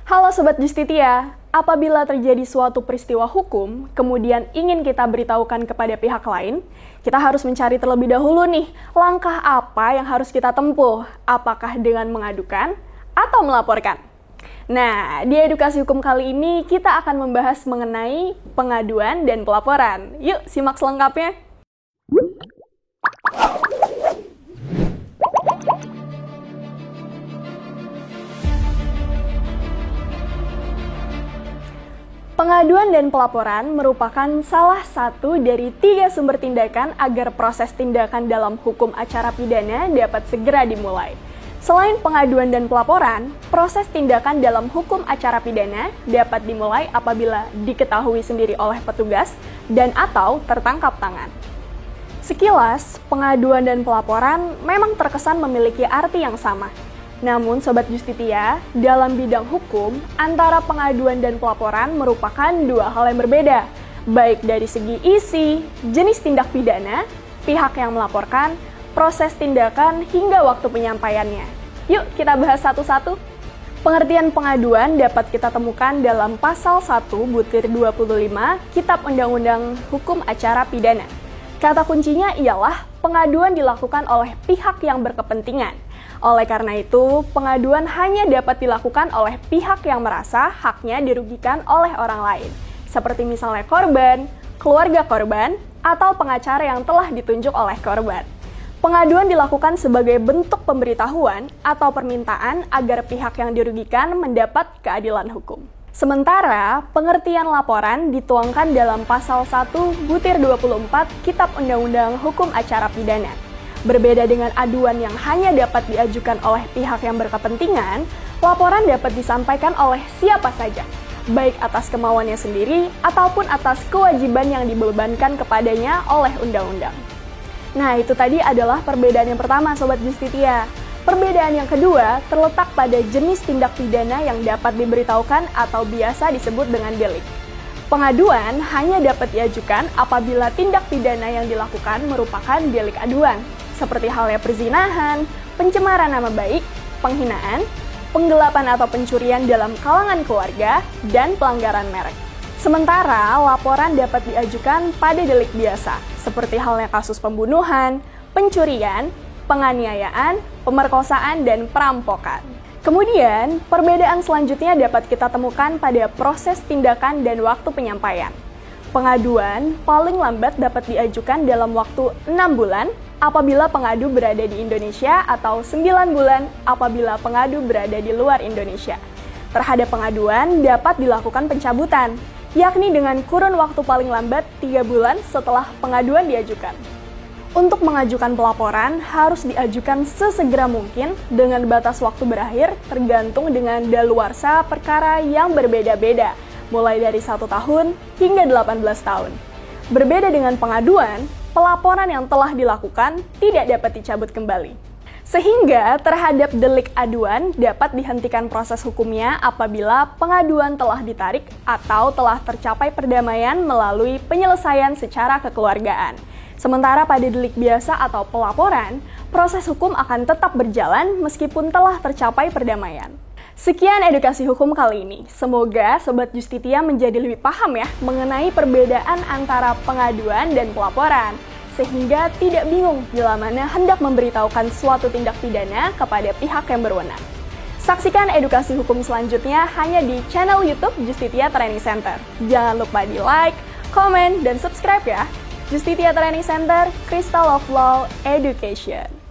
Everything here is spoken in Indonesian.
Halo Sobat Justitia, apabila terjadi suatu peristiwa hukum, kemudian ingin kita beritahukan kepada pihak lain, kita harus mencari terlebih dahulu nih, langkah apa yang harus kita tempuh, apakah dengan mengadukan atau melaporkan. Nah, di edukasi hukum kali ini kita akan membahas mengenai pengaduan dan pelaporan. Yuk, simak selengkapnya. Pengaduan dan pelaporan merupakan salah satu dari 3 sumber tindakan agar proses tindakan dalam hukum acara pidana dapat segera dimulai. Selain pengaduan dan pelaporan, proses tindakan dalam hukum acara pidana dapat dimulai apabila diketahui sendiri oleh petugas dan atau tertangkap tangan. Sekilas, pengaduan dan pelaporan memang terkesan memiliki arti yang sama. Namun, Sobat Justitia, dalam bidang hukum, antara pengaduan dan pelaporan merupakan 2 hal yang berbeda, baik dari segi isi, jenis tindak pidana, pihak yang melaporkan, proses tindakan, hingga waktu penyampaiannya. Yuk, kita bahas satu-satu. Pengertian pengaduan dapat kita temukan dalam Pasal 1/25 Kitab Undang-Undang Hukum Acara Pidana. Kata kuncinya ialah pengaduan dilakukan oleh pihak yang berkepentingan. Oleh karena itu, pengaduan hanya dapat dilakukan oleh pihak yang merasa haknya dirugikan oleh orang lain, seperti misalnya korban, keluarga korban, atau pengacara yang telah ditunjuk oleh korban. Pengaduan dilakukan sebagai bentuk pemberitahuan atau permintaan agar pihak yang dirugikan mendapat keadilan hukum. Sementara, pengertian laporan dituangkan dalam Pasal 1/24 Kitab Undang-Undang Hukum Acara Pidana. Berbeda dengan aduan yang hanya dapat diajukan oleh pihak yang berkepentingan, laporan dapat disampaikan oleh siapa saja, baik atas kemauannya sendiri ataupun atas kewajiban yang dibebankan kepadanya oleh undang-undang. Nah, itu tadi adalah perbedaan yang pertama, Sobat Justitia. Perbedaan yang kedua terletak pada jenis tindak pidana yang dapat diberitahukan atau biasa disebut dengan delik. Pengaduan hanya dapat diajukan apabila tindak pidana yang dilakukan merupakan delik aduan, seperti halnya perzinahan, pencemaran nama baik, penghinaan, penggelapan atau pencurian dalam kalangan keluarga, dan pelanggaran merek. Sementara, laporan dapat diajukan pada delik biasa, seperti halnya kasus pembunuhan, pencurian, penganiayaan, pemerkosaan, dan perampokan. Kemudian, perbedaan selanjutnya dapat kita temukan pada proses tindakan dan waktu penyampaian. Pengaduan paling lambat dapat diajukan dalam waktu 6 bulan apabila pengadu berada di Indonesia atau 9 bulan apabila pengadu berada di luar Indonesia. Terhadap pengaduan dapat dilakukan pencabutan, yakni dengan kurun waktu paling lambat 3 bulan setelah pengaduan diajukan. Untuk mengajukan pelaporan harus diajukan sesegera mungkin dengan batas waktu berakhir tergantung dengan daluarsa perkara yang berbeda-beda, mulai dari 1 tahun hingga 18 tahun. Berbeda dengan pengaduan, pelaporan yang telah dilakukan tidak dapat dicabut kembali. Sehingga terhadap delik aduan dapat dihentikan proses hukumnya apabila pengaduan telah ditarik atau telah tercapai perdamaian melalui penyelesaian secara kekeluargaan. Sementara pada delik biasa atau pelaporan, proses hukum akan tetap berjalan meskipun telah tercapai perdamaian. Sekian edukasi hukum kali ini. Semoga Sobat Justitia menjadi lebih paham ya mengenai perbedaan antara pengaduan dan pelaporan, sehingga tidak bingung bila mana hendak memberitahukan suatu tindak pidana kepada pihak yang berwenang. Saksikan edukasi hukum selanjutnya hanya di channel YouTube Justitia Training Center. Jangan lupa di like, komen, dan subscribe ya. Justitia Training Center, Crystal of Law Education.